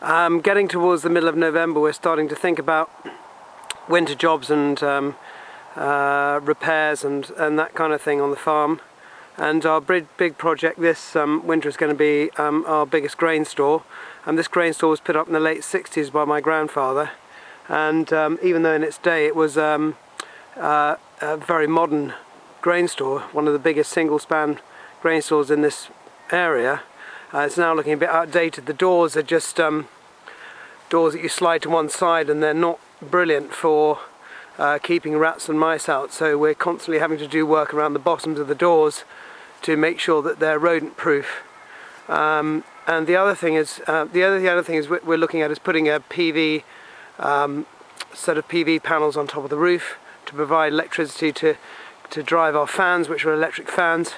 Getting towards the middle of November, we're starting to think about winter jobs and repairs and that kind of thing on the farm. And our big project this winter is going to be our biggest grain store. And this grain store was put up in the late 60s by my grandfather. And even though in its day it was a very modern grain store, one of the biggest single-span grain stores in this area, it's now looking a bit outdated. The doors are just doors that you slide to one side, and they're not brilliant for keeping rats and mice out, so we're constantly having to do work around the bottoms of the doors to make sure that they're rodent proof. And the other thing is we're looking at is putting a PV set of PV panels on top of the roof to provide electricity to drive our fans, which are electric fans.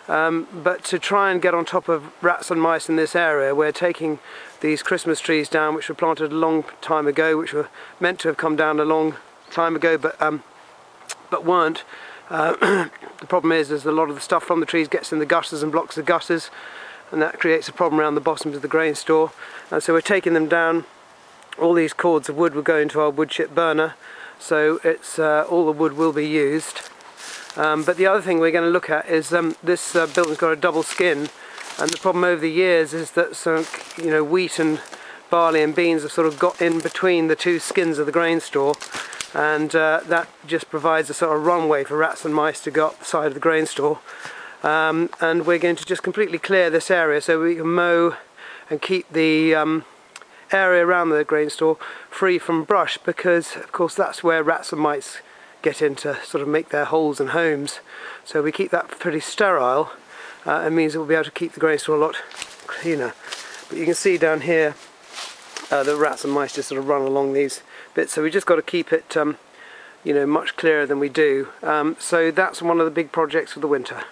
But to try and get on top of rats and mice in this area, we're taking these Christmas trees down, which were planted a long time ago, which were meant to have come down a long time ago, but weren't. The problem is a lot of the stuff from the trees gets in the gutters and blocks the gutters, and that creates a problem around the bottoms of the grain store. And so we're taking them down. All these cords of wood will go into our wood chip burner, so it's all the wood will be used. But the other thing we're going to look at is this building's got a double skin, and the problem over the years is that wheat and barley and beans have sort of got in between the two skins of the grain store, and that just provides a sort of runway for rats and mice to go up the side of the grain store. And we're going to just completely clear this area so we can mow and keep the area around the grain store free from brush, because of course that's where rats and mice get in to sort of make their holes and homes. So we keep that pretty sterile. It means that we'll be able to keep the grain store a lot cleaner. But you can see down here the rats and mice just sort of run along these bits, so we just got to keep it much clearer than we do. So that's one of the big projects for the winter.